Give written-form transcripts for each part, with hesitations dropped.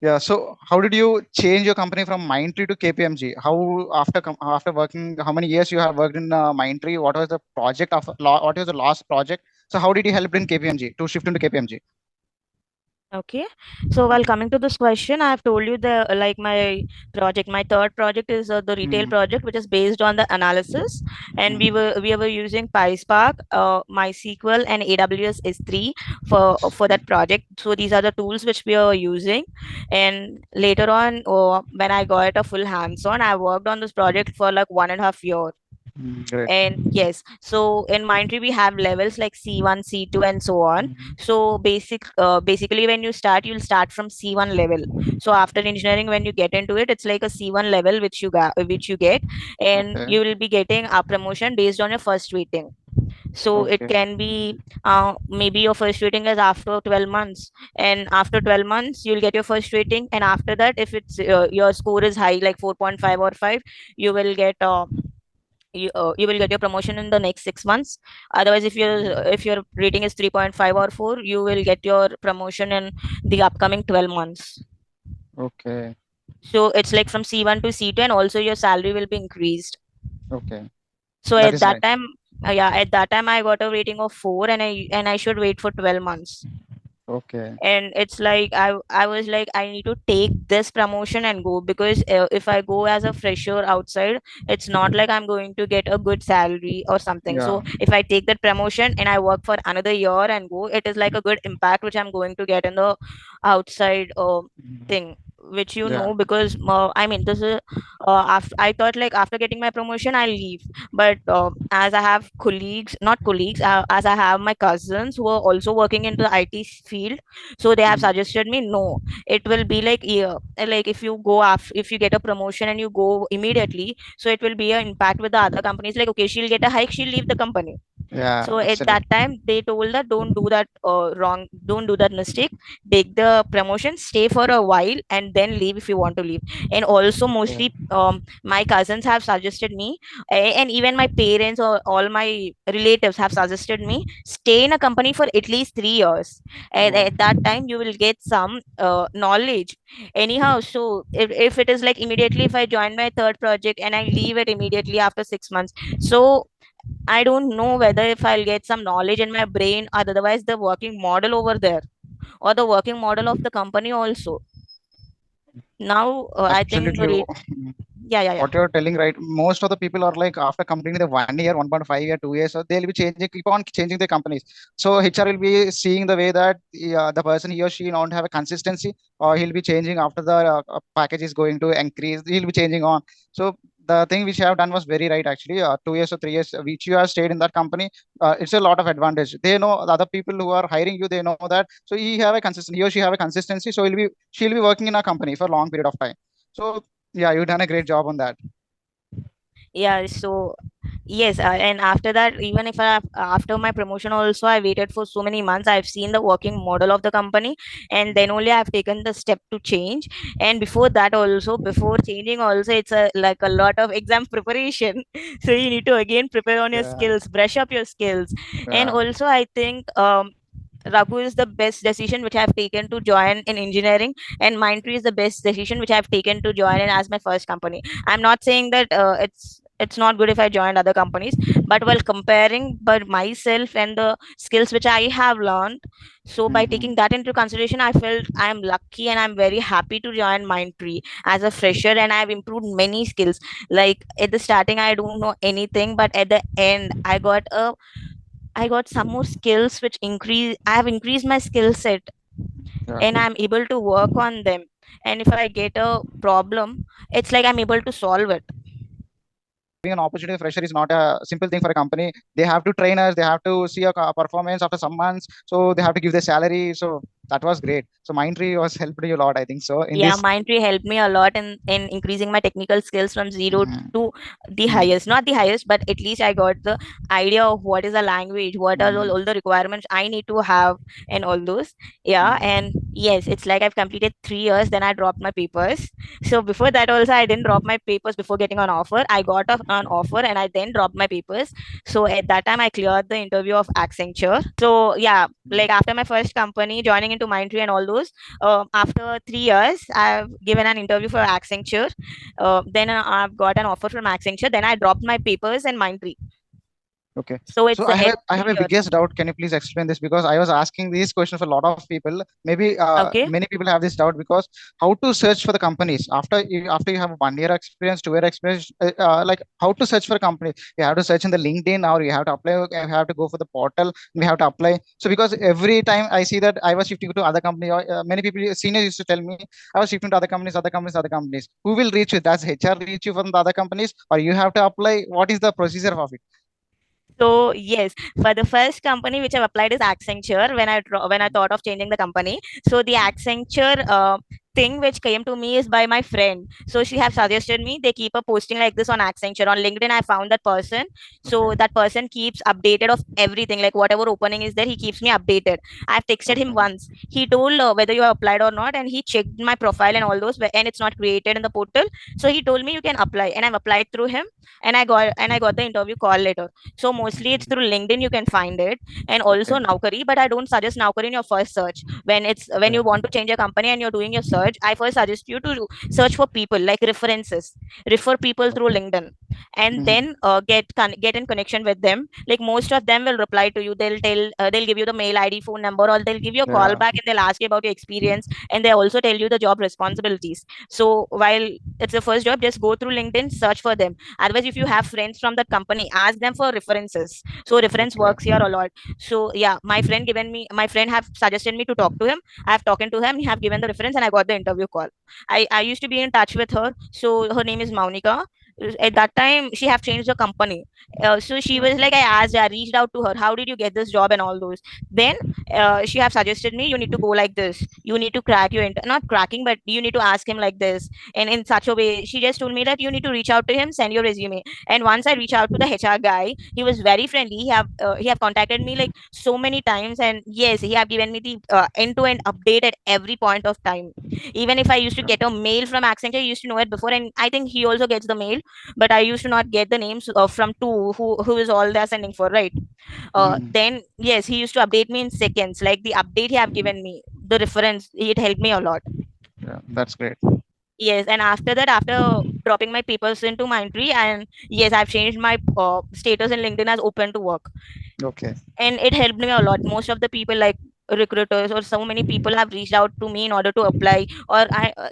Yeah. So how did you change your company from Mindtree to KPMG? How after working, how many years you have worked in Mindtree? What was the project of what was the last project? So how did you help in KPMG to shift into KPMG? Okay. So while coming to this question, I have told you the like my project, my third project is the retail Mm, project, which is based on the analysis, and mm, we were using PySpark, MySQL, and AWS S3 for that project. So these are the tools which we are using, and later on, when I got a full hands-on, I worked on this project for like 1.5 years. great. And yes, so in Mindtree we have levels like C1, C2, and so on. Mm, So basically when you start, you'll start from C1 level. So after engineering, when you get into it, it's like a C1 level which you get, and okay. you will be getting a promotion based on your first rating. So it Okay. can be maybe your first rating is after 12 months, and after 12 months you'll get your first rating, and after that, if it's your score is high like 4.5 or 5, you will get you will get your promotion in the next 6 months. Otherwise, if your rating is 3.5 or 4, you will get your promotion in the upcoming 12 months. Okay. So it's like from C1 to C2, and also your salary will be increased. Okay. So That at is that nice. time, yeah, at that time I got a rating of 4, and I should wait for 12 months. Okay. And it's like I was like, I need to take this promotion and go, because if I go as a fresher outside, it's not like I'm going to get a good salary or something. Yeah. So if I take that promotion and I work for another year and go, it is like a good impact which I'm going to get in the outside Mm, thing, which yeah. because I mean, this is after I thought like after getting my promotion I'll leave. But as I have colleagues, not colleagues, as I have my cousins who are also working into the IT field, so they have Mm, suggested me, no, it will be like, yeah, like if you go after, if you get a promotion and you go immediately, so it will be an impact with the other companies, like okay, she'll get a hike, she'll leave the company. yeah. So at that Absolutely. time they told that don't do that don't do that mistake, take the promotion, stay for a while, and then leave if you want to leave. And also Okay. mostly my cousins have suggested me, and even my parents or all my relatives have suggested me, stay in a company for at least 3 years, and Oh. at that time you will get some knowledge anyhow. So if it is like immediately, if I join my third project and I leave it immediately after 6 months, so I don't know whether if I'll get some knowledge in my brain, or otherwise the working model over there, or the working model of the company also. Now, I think Absolutely. yeah, yeah, yeah. What you're telling, right? Most of the people are like after completing the 1 year, 1.5 year, 2 years, so they'll be changing, keep on changing their companies. So HR will be seeing the way that the person, he or she don't have a consistency, or he'll be changing after the package is going to increase. He'll be changing on. So the thing which you have done was very right actually. 2 years or 3 years, which you have stayed in that company, it's a lot of advantage. They know the other people who are hiring you. They know that. So he or she have a consistency. So she'll be working in a company for a long period of time. So yeah, you've done a great job on that. Yeah, so yes, and after that, even if after my promotion also, I waited for so many months. I've seen the working model of the company, and then only I've taken the step to change. And before that also, before changing also, it's a like a lot of exam preparation. So you need to again prepare on your Yeah, skills, brush up your skills. And yeah. also I think Raghu is the best decision which I've taken to join in engineering, and Mindtree is the best decision which I've taken to join in as my first company. I'm not saying that it's not good if I joined other companies, but while comparing but myself and the skills which I have learned, so by Hmm. taking that into consideration, I felt I am lucky and I'm very happy to join Mindtree as a fresher, and I've improved many skills. Like at the starting, I don't know anything, but at the end, I got some more skills which increase. I have increased my skill set, Yeah. and I'm able to work on them. And if I get a problem, it's like I'm able to solve it. Being an opportunity fresher is not a simple thing for a company. They have to train us. They have to see our performance after some months. So they have to give their salary. So that was great. So Mindtree was helped you a lot, I think. So in Yeah, this. Mindtree helped me a lot in increasing my technical skills from zero Mhm, to the mhm, highest. Not the highest, but at least I got the idea of what is a language, what are mhm, all the requirements I need to have, and all those. Yeah, mhm. and yes, it's like I've completed 3 years, then I dropped my papers. So before that also, I didn't drop my papers before getting an offer. I got an offer and I then dropped my papers. So at that time, I cleared the interview of Accenture. So yeah, like after my first company, joining into Mindtree and all those. After 3 years, I've given an interview for Accenture. Then I've got an offer from Accenture. Then I dropped my papers in Mindtree. Okay. So So it's I have a 3 years. biggest doubt. Can you please explain this? Because I was asking these questions for a lot of people. Maybe Okay. many people have this doubt because how to search for the companies after you have 1 year experience, 2 year experience, like how to search for a company? You have to search in the LinkedIn or you have to apply. You have to go for the portal. We have to apply. So because every time I see that I was shifting to other company, or many people seniors used to tell me I was shifting to other companies, other companies, other companies. Who will reach you? Does HR reach you from the other companies, or you have to apply? What is the procedure of it? So yes, for the first company which I've applied is Accenture when I thought of changing the company. So the Accenture thing which came to me is by my friend. So she have suggested me they keep a posting like this on Accenture. On LinkedIn, I found that person. Okay. So that person keeps updated of everything, like whatever opening is there, he keeps me updated. I've texted him Okay. once. He told whether you have applied or not, and he checked my profile and all those, and it's not created in the portal. So he told me you can apply, and I've applied through him, and I got the interview call later. So mostly it's through LinkedIn you can find it, and Okay. also Naukri. But I don't suggest Naukri in your first search. When Yeah. you want to change your company and you're doing your search, I first suggest you to search for people like references, refer people through Okay. LinkedIn, and Mhm. then get in connection with them. Like most of them will reply to you. They'll give you the mail ID, phone number, or they'll give you a call Yeah. back and they'll ask you about your experience, and they also tell you the job responsibilities. So while it's the first job, just go through LinkedIn, search for them. Otherwise, if you have friends from that company, ask them for references. So reference Okay. works here a lot. So yeah, my friend have suggested me to talk to him. I have talked to him, he have given the reference, and I got the interview call. I used to be in touch with her. So her name is Maunika. At that time she have changed the company. So she was like, I reached out to her, how did you get this job and all those. Then she have suggested me, you need to go like this, you need to crack your not cracking, but you need to ask him like this, and in such a way. She just told me that you need to reach out to him, send your resume. And once I reach out to the HR guy, he was very friendly. He have contacted me like so many times, and yes, he have given me the end to end update at every point of time. Even if I used to Yeah. get a mail from Accenture, I used to know it before, and I think he also gets the mail, but I used to not get the names from two who is all they're sending for, right? Mhm. Then yes, he used to update me in seconds. Like the update he have given me, the reference, it helped me a lot. Yeah. That's great. Yes, and after that, after dropping my papers into Mindtree, and yes, I've changed my status in LinkedIn as open to work, Okay. and it helped me a lot. Most of the people, like recruiters or so many people, have reached out to me in order to apply, or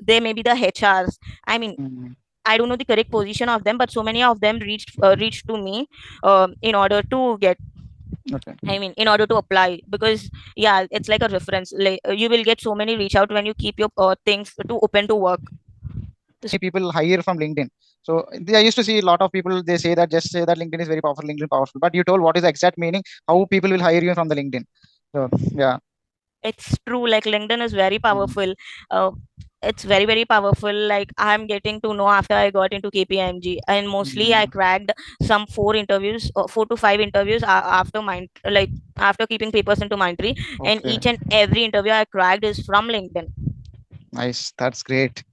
they may be the HRs. I mean, Mhm. I don't know the correct position of them, but so many of them reached to me in order to get. Okay. I mean, in order to apply, because yeah, it's like a reference. Like you will get so many reach out when you keep your things to open to work. Many people hire from LinkedIn. So I used to see a lot of people. They say that just say that LinkedIn is very powerful. LinkedIn powerful. But you told what is the exact meaning? How people will hire you from the LinkedIn? So yeah. It's true, like LinkedIn is very Mhm. powerful. uh, it's very powerful. Like I'm getting to know after I got into KPMG, and mostly I Mhm. cracked some 4 interviews, 4 to 5 interviews after mind, like after keeping papers into Mindtree, and Okay. each and every interview I cracked is from LinkedIn. Nice. That's great.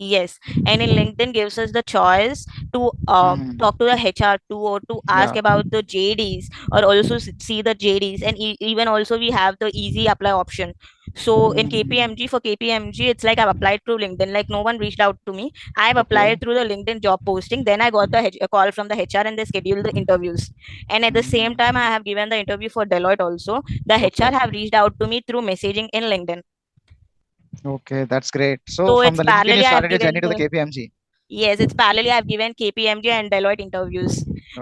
Yes, and in LinkedIn gives us the choice to Mhm. talk to the HR too, or to ask Yeah. about the JDs, or also see the JDs, and even also we have the easy apply option. So in Mhm. KPMG, for KPMG, it's like I've applied through LinkedIn. Like no one reached out to me. I've Okay. applied through the LinkedIn job posting. Then I got the a call from the HR, and they scheduled the interviews. And at the same time, Mhm. I have given the interview for Deloitte also. The Okay. HR have reached out to me through messaging in LinkedIn. Okay. That's great. So So from it's the LinkedIn, you parallelly I have started your given journey to the them. KPMG. Yes, it's parallelly I've given KPMG and Deloitte interviews.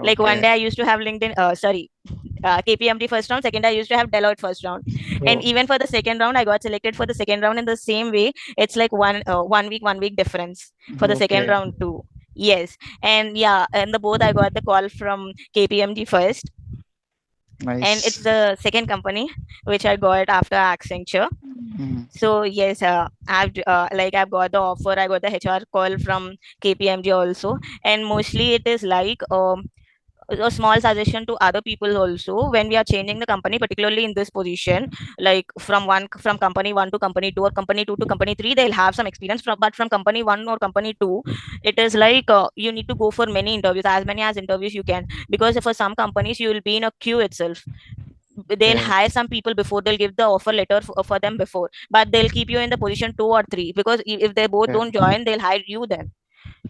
Like one Okay. day I used to have LinkedIn, KPMG first round. Second, I used to have Deloitte first round, and So even for the second round, I got selected for the second round in the same way. It's like 1 week difference for the second okay. round too. Yes, and yeah, and the both I got the call from KPMG first, and it's Nice. the second company which I got after Accenture. Mhm. So yes, I've got the offer. I got the HR call from KPMG also, and mostly it is like a small suggestion to other people also. When we are changing the company, particularly in this position, like from company one to company two, or company two to company three, they'll have some experience from. But from company one or company two, it is like you need to go for many interviews, as many as interviews you can, because for some companies you will be in a queue itself. they'll Okay. hire some people before, they'll give the offer letter for them before, but they'll keep you in the position 2 or 3, because if they both Okay. don't join, they'll hire you then.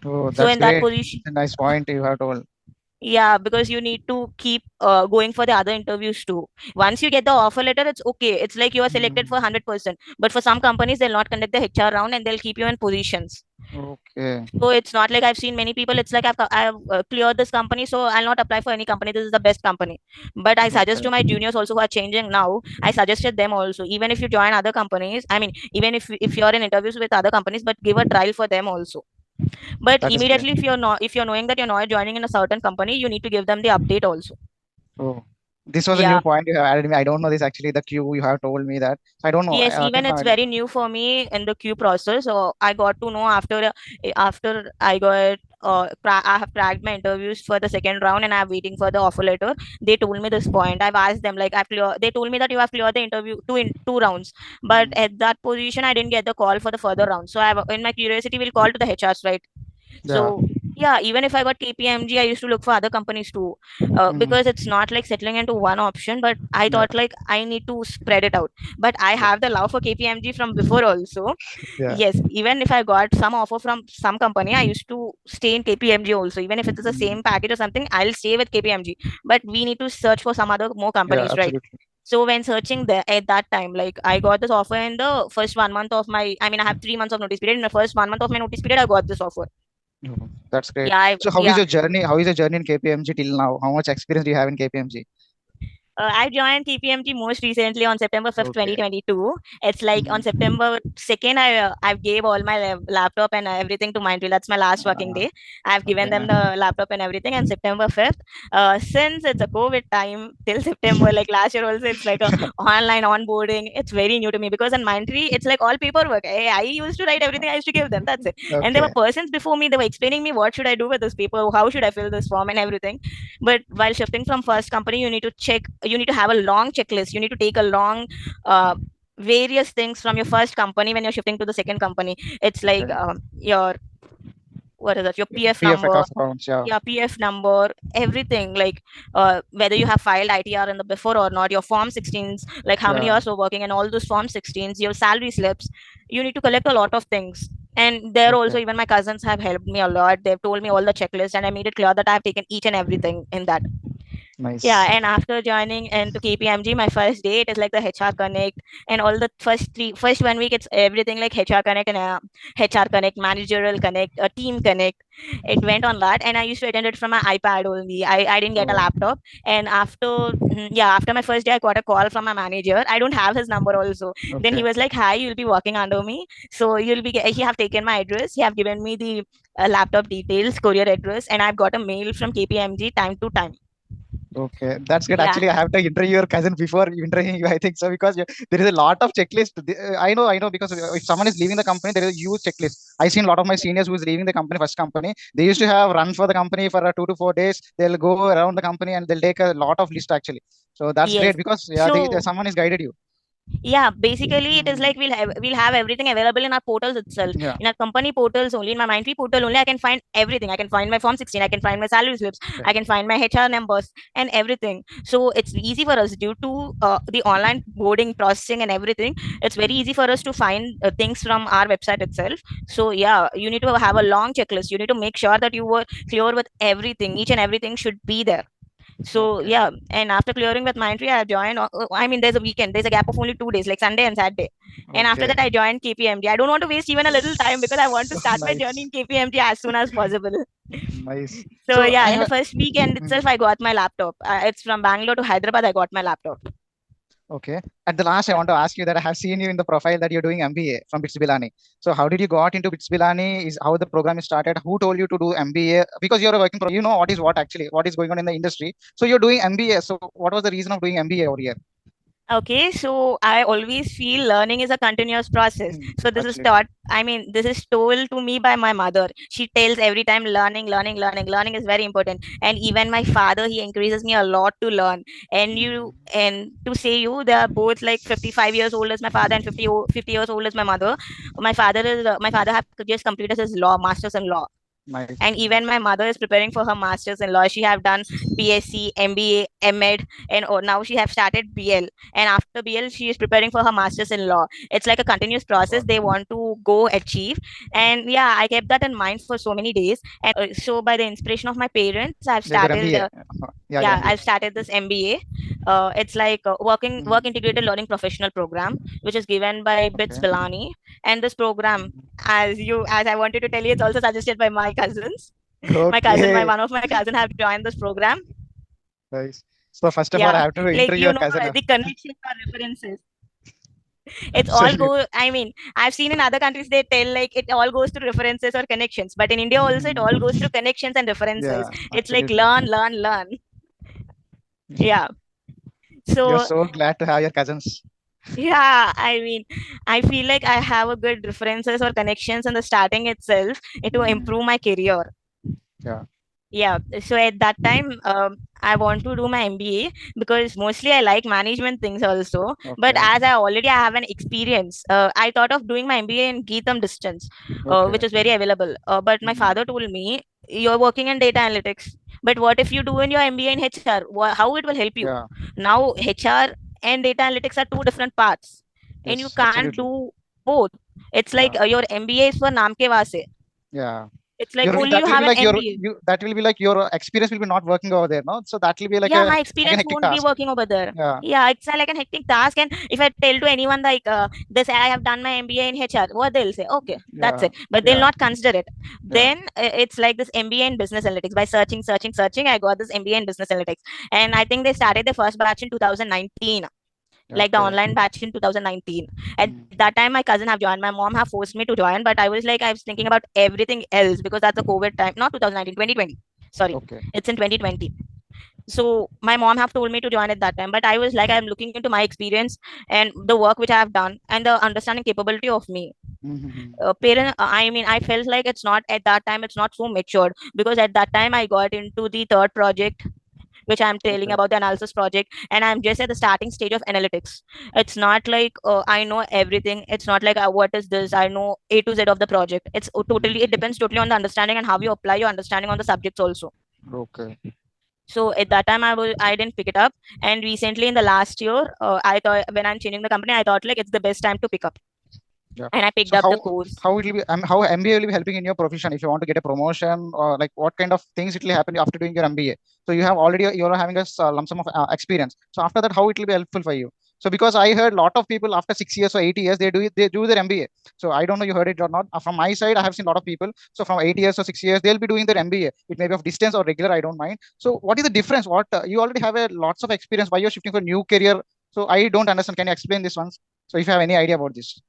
Oh, So that's in that great. position, A nice point you have told. yeah, because you need to keep going for the other interviews too. Once you get the offer letter, it's okay, it's like you are selected for Mm. 100%, but for some companies they'll not conduct the HR round and they'll keep you in positions. Okay. So it's not like I've seen many people. It's like I've cleared this company, so I'll not apply for any company. This is the best company. But I suggest Okay. to my juniors also who are changing now. I suggested them also. Even if you join other companies, I mean, even if you're in interviews with other companies, but give a trial for them also. But That is great. immediately, if you're knowing that you're not joining in a certain company, you need to give them the update also. Oh, this was a Yeah. new point you have added me. I don't know this actually. The queue you have told me that. I don't know. Yes, Okay. even it's very new for me in the queue process. So I got to know after I have cracked my interviews for the second round and I'm waiting for the offer letter. They told me this point. I've asked them like they told me that you have cleared the interview two rounds, but Mm. at that position I didn't get the call for the further round. So in my curiosity will call to the HRs, right? Yeah. So yeah, even if I got KPMG, I used to look for other companies too, Mm. because it's not like settling into one option. But I Yeah. thought like I need to spread it out. But I Yeah. have the love for KPMG from before also. Yeah. Yes, even if I got some offer from some company, I used to stay in KPMG also. Even if it's the Mm. same package or something, I'll stay with KPMG. But we need to search for some other more Yeah. companies, right? Absolutely. So when searching there at that time, like I got this offer in the first 1 month of my, I mean, I have 3 months of notice period. In the first 1 month of my notice period, I got this offer. Oh, that's great. Yeah, So, how is yeah. your journey? How is your journey in KPMG till now? How much experience do you have in KPMG? I joined KPMG most recently on September 5th, Okay. 2022. It's like on Mm. September 2nd, I gave all my laptop and everything to Mindtree. That's my last working Uh, day. I've given them okay. the laptop and everything. And September 5th, since it's a COVID time till September, like last year also, it's like a online onboarding. It's very new to me because in Mindtree, it's like all paperwork. I used to write everything. I used to give them. That's it. And there were Okay. persons before me. They were explaining me what should I do with this paper, how should I fill this form and everything. But while shifting from first company, you need to have a long checklist, you need to take a long various things from your first company when you're shifting to the second company. It's like Okay. your what is that, your PF PF number, accounts. Yeah. your PF number, everything, like whether you have filed ITR in the before or not, your form 16s, like how many Yeah. years you're working, and all those form 16s, your salary slips. You need to collect a lot of things. And there also, Okay. even my cousins have helped me a lot. They've told me all the checklists, and I made it clear that I've taken each and everything in that. Yeah, Nice. and after joining into KPMG, my first day, it is like the HR Connect, and all the first 1 week, it's everything like HR Connect and HR Connect, Managerial Connect, Team Connect. It went on that, and I used to attend it from my iPad only. I didn't get a Oh, laptop, and after my first day, I got a call from my manager. I don't have his number also. Then he okay. was like, "Hi, you'll be working under me, so he have taken my address. He have given me the laptop details, courier address, and I've got a mail from KPMG time to time." Okay, that's good. Yeah. Actually, I have to interview your cousin before interviewing you. I think so because there is a lot of checklist. I know because if someone is leaving the company, there is a huge checklist. I seen a lot of my seniors who is leaving the company, first company. They used to have run for the company for 2 to 4 days. They'll go around the company and they'll take a lot of list actually. So that's Yes. great because yeah, So someone has guided you. yeah, basically it is Mm. like we'll have everything available in our portals itself. Yeah. In our company portals only, in my Mindtree portal only, I can find everything. I can find my form 16, I can find my salary slips, Okay. I can find my HR numbers and everything. So it's easy for us due to the online boarding processing and everything. It's very Mm. easy for us to find things from our website itself. So yeah, you need to have a long checklist. You need to make sure that you were clear with everything. Each and everything should be there. So Okay. yeah, and after clearing with Mindtree, I joined. I mean, there's a weekend. There's a gap of only 2 days, like Sunday and Saturday. And after Okay. that, I joined KPMG. I don't want to waste even a little time because I want to start my journey Nice. in KPMG as soon as possible. Nice. So So yeah, I in the have. first weekend itself, I got my laptop. It's from Bangalore to Hyderabad. I got my laptop. Okay. At the last, I Yeah. want to ask you that I have seen you in the profile that you're doing MBA from BITS Bilani. So how did you got into BITS Bilani? Is how the program is started? Who told you to do MBA? Because you're a working pro, you know what is what actually, what is going on in the industry. So you're doing MBA. So what was the reason of doing MBA over here? Okay, so I always feel learning is a continuous process. Mm, So this is absolutely. taught, I mean, this is told to me by my mother. She tells every time learning, learning, learning. Learning is very important. And even my father, he encourages me a lot to learn. Mm, And to say you, they are both like 55 years old as my father and 50 years old as my mother. My father have just completed his law, master's in law. Nice. And even my mother is preparing for her masters in law. She have done BSc, MBA, MEd, and now she have started BL. And after BL, she is preparing for her masters in law. It's like a continuous process they Okay. want to go achieve. And yeah, I kept that in mind for so many days. And so by the inspiration of my parents, I've Yeah, your started. MBA. Yeah, your Yeah, MBA. I've started this MBA. It's like a work Mm. integrated learning professional program, which is given by BITS Okay. Pilani. And this program, as I wanted to tell you, it's also suggested by my cousins. My Okay. one of my cousin have joined this program. Nice. So first of all, I Yeah, have to like interview you your know, cousin. the connections or references. It's all Absolutely. go. I mean, I've seen in other countries they tell like it all goes through references or connections, but in India also it all Mhm. goes through connections and references. Yeah, It's like absolutely. learn, learn, learn. Yeah. You're So so glad to have your cousins. yeah, I mean, I feel like I have a good references or connections in the starting itself to Mm. improve my career. Yeah. Yeah, so at that time, I want to do my MBA because mostly I like management things also. But Okay. as I already have an experience, I thought of doing my MBA in Geetham distance, which Okay. is very available. But my Mm. father told me, you're working in data analytics. But what if you do in your MBA in HR? How it will help you? Yeah. Now, HR and data analytics are two different paths, and you Yes, can't absolutely. do both. It's like Yeah. your MBA is for naam ke vaase. Yeah. It's like Your only that you will have be an like your MBA. that will be like your experience will be not working over there, no? So that will be Yeah, my like an experience hectic won't be task. working over there. Yeah. Yeah, it's like an hectic task. And if I tell to anyone like this, I have done my MBA in HR, what they'll say, okay, that's Yeah. it. But they'll Yeah. not consider it. Yeah. Then it's like this MBA in business analytics. By searching, I got this MBA in business analytics. And I think they started the first batch in 2019, like the Okay. online batch in 2019. At Mm. that time, my cousin have joined. My mom have forced me to join, but I was thinking about everything else because that's the COVID time, not 2019, 2020. Sorry, Okay. it's in 2020. So my mom have told me to join at that time, but I was like, I'm looking into my experience and the work which I have done and the understanding capability of me. Mm-hmm. Parent I mean, I felt like it's not at that time, it's not so matured because at that time I got into the third project which I'm telling Okay. about, the analysis project, and I'm just at the starting stage of analytics. It's not like I know everything. It's not like what is this, I know A to Z of the project. It's totally, it depends totally on the understanding and how you apply your understanding on the subjects also. Okay. So at that time I didn't pick it up, and recently in the last year, I thought when I'm changing the company, I thought like it's the best time to pick up, Yeah. and I picked So up the course. how it will be how MBA will be helping in your profession if you want to get a promotion or like what kind of things it will happen after doing your MBA. So you have already you're having a lump sum of experience. So after that, how it will be helpful for you? So because I heard a lot of people after 6 years or 8 years they do their MBA. So I don't know you heard it or not. From my side, I have seen a lot of people. So from 8 years or 6 years, they'll be doing their MBA. It may be of distance or regular. I don't mind. So what is the difference? What you already have a lots of experience. Why you're shifting for new career? So I don't understand. Can you explain this once? So if you have any idea about this.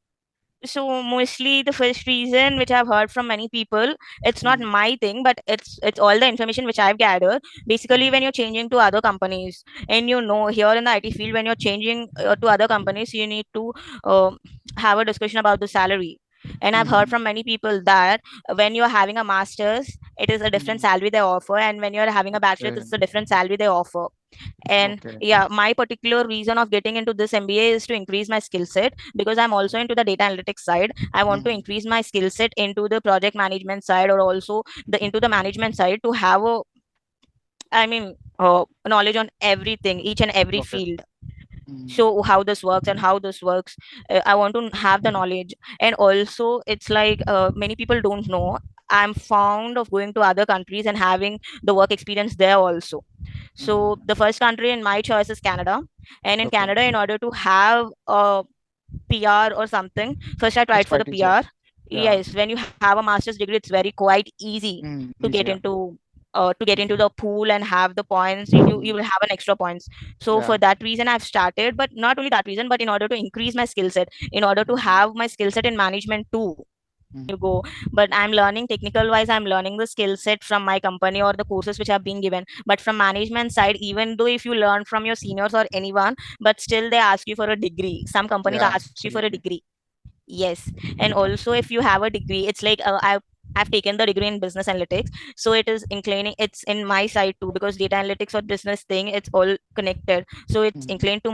So mostly the first reason which I've heard from many people, it's not Mm. my thing, but it's all the information which I've gathered. Basically, when you're changing to other companies, and you know, here in the IT field, when you're changing to other companies, you need to uh, have a discussion about the salary. And I've heard Mm-hmm. from many people that when you're having a master's, it is a different Mm. salary they offer, and when you're having a bachelor's, Okay. it's a different salary they offer. And Okay. yeah, my particular reason of getting into this MBA is to increase my skill set because I'm also into the data analytics side. I want to Mm. increase my skill set into the project management side, or also the into the management side, to have a, I mean, knowledge on everything, each and every Okay. field. Mm. So how this works and how this works, I want to have the knowledge. And also it's like many people don't know, I'm fond of going to other countries and having the work experience there also. Mm. So the first country in my choice is Canada. And in Okay. Canada, in order to have a PR or something, first I It's tried for the quite easier. PR. Yeah. Yes, when you have a master's degree, it's very quite easy Mm. to Easy. get Yeah. into the pool and have the points. You Mm. will have an extra points. So for Yeah. that reason I've started, but not only that reason, but in order to increase my skill set, in order to Mm. have my skill set in management too. Mm. You go, but I'm learning technical wise, I'm learning the skill set from my company or the courses which have been given. But from management side, even though if you learn from your seniors or anyone, but still they ask you for a degree. Some companies Yeah. ask you for a Absolutely. degree. Yes. And also if you have a degree, it's like I've taken the degree in business analytics, so it is inclining. It's in my side too, because data analytics or business thing, it's all connected. So it's Mm. inclined to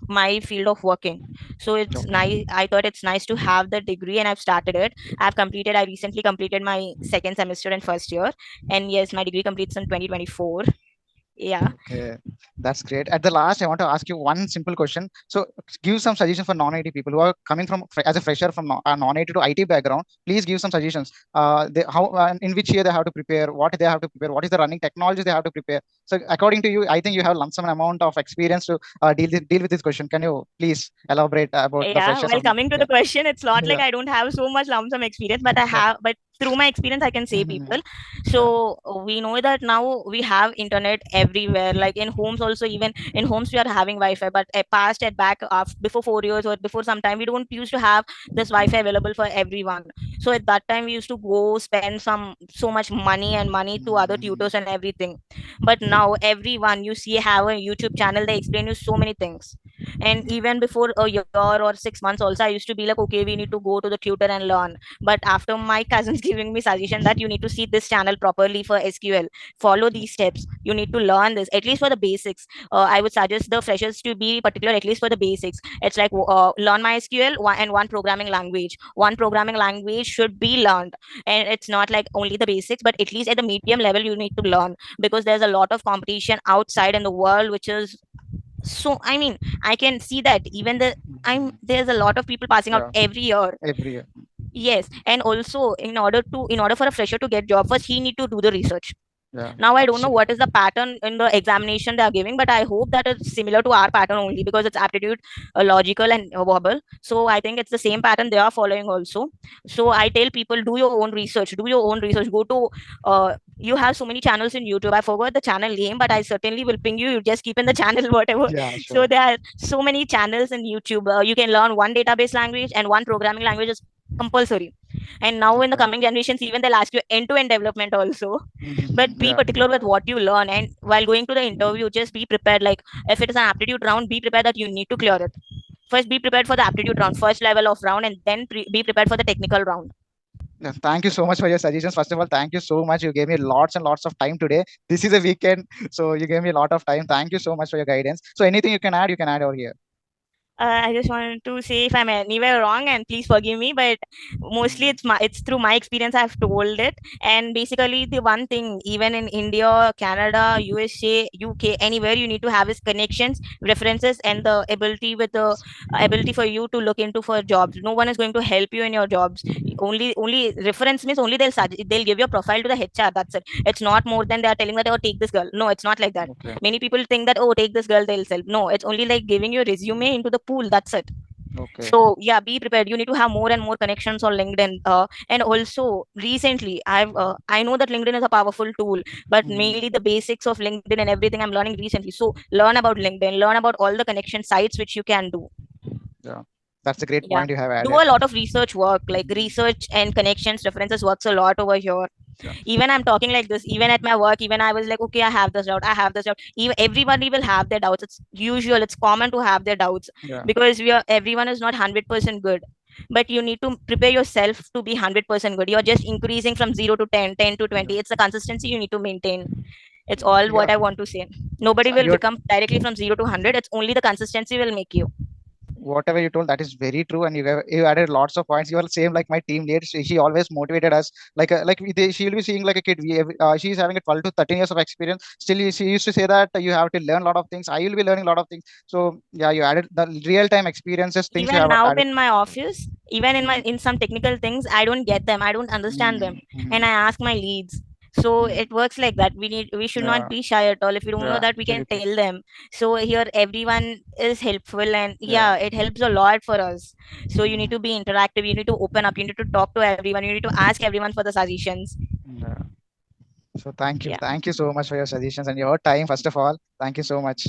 my field of working. So it's Okay. nice. I thought it's nice to have the degree, and I've started it. I recently completed my second semester in first year, and yes, my degree completes in 2024. Yeah. Okay, that's great. At the last, I want to ask you one simple question. So, give some suggestions for non-IT people who are coming from as a fresher from non-IT to IT background. Please give some suggestions. How in which year they have to prepare, what they have to prepare, what is the running technologies they have to prepare. So, according to you, I think you have lump sum amount of experience to deal with this question. Can you please elaborate about the Yeah, freshers well, or not? coming to Yeah, the question, it's not like yeah, I don't have so much lump sum experience, but yeah. but through my experience, I can say Mhm. people. Yeah. So we know that now we have internet everywhere, like in homes also. Even in homes, we are having Wi-Fi, but past and back before 4 years or before some time, we don't used to have this Wi-Fi available for everyone. So at that time, we used to go spend so much money to other Mhm. tutors and everything. But now everyone you see have a YouTube channel. They explain you so many things. And even before a year or 6 months also, I used to be like, okay, we need to go to the tutor and learn. But after my cousins giving me suggestion that you need to see this channel properly for SQL, follow these steps, you need to learn this at least for the basics. I would suggest the freshers to be particular at least for the basics. It's like learn my SQL and one programming language. One programming language should be learned, and it's not like only the basics, but at least at the medium level you need to learn, because there's a lot of competition outside in the world, which is so, I mean, I can see that even I'm Mhm. there's a lot of people passing out Yeah, every year. every year. Yes, and also in order for a fresher to get job, first he need to do the research. Yeah, Now I don't know what absolutely. is the pattern in the examination they are giving, but I hope that it's similar to our pattern only, because it's aptitude, logical and verbal. So I think it's the same pattern they are following also. So I tell people, do your own research, do your own research. Go to you have so many channels in YouTube. I forgot the channel name, but I certainly will ping you. You just keep in the channel whatever. Yeah, So sure. there are so many channels in YouTube. You can learn one database language and one programming language is compulsory. And now in the Okay. coming generations, even they'll ask you end-to-end development also. But be Yeah. particular with what you learn, and while going to the interview, just be prepared. Like if it is an aptitude round, be prepared that you need to clear it. First be prepared for the aptitude round, first level of round, and then be prepared for the technical round. Yeah, thank you so much for your suggestions. First of all, thank you so much. You gave me lots and lots of time today. This is a weekend, so you gave me a lot of time. Thank you so much for your guidance. So anything you can add over here. I just wanted to say if I'm anywhere wrong, and please forgive me, but mostly Mhm. it's through my experience I've told it. And basically, the one thing, even in India, Canada, USA, UK, anywhere, you need to have is connections, references, and the ability with the ability for you to look into for jobs. No one is going to help you in your jobs. Only reference means only they'll give your profile to the HR. That's it. It's not more than they are telling that, oh, take this girl. No, it's not like that. Okay. Many people think that, oh, take this girl, they'll sell. No, it's only like giving your resume into the pool. That's it. Okay. So yeah, be prepared. You need to have more and more connections on LinkedIn. And also recently, I know that LinkedIn is a powerful tool, but Mhm. mainly the basics of LinkedIn and everything I'm learning recently. So learn about LinkedIn, learn about all the connection sites which you can do. Yeah, that's a great Yeah, point you have do added. a lot of research work, like Mhm. research and connections references works a lot over here. Yeah. Even I'm talking like this, even at my work, even I was like, okay, I have this doubt, I have this doubt. Even everybody will have their doubts. It's usual, it's common to have their doubts, Yeah. because everyone is not 100% good. But you need to prepare yourself to be 100% good. You're just increasing from 0 to 10, 10 to Yeah. 20. It's the consistency you need to maintain. It's all Yeah. what I want to say. Nobody will You're become directly from 0 to 100. It's only the consistency will make you. whatever you told, that is very true, and you added lots of points. You are same like my team lead. She always motivated us, she'll be seeing like a kid. She's having a 12 to 13 years of experience. Still, she used to say that you have to learn a lot of things. I will be learning a lot of things. So yeah, you added the real time experiences, things you Even have now added. in my office, even in my Mhm. in some technical things, I don't get them, I don't understand them, Mhm. and Mhm. I ask my leads. So Mhm. it works like that. We should not Yeah, be shy at all. If we don't know yeah, that, we can absolutely. tell them. So here everyone is helpful, and Yeah. yeah, it helps a lot for us. So you need Mhm. to be interactive, you need to open up, you need to talk to everyone, you need to ask everyone for the suggestions. Yeah. So Yeah. thank you so much for your suggestions and your time. First of all, thank you so much.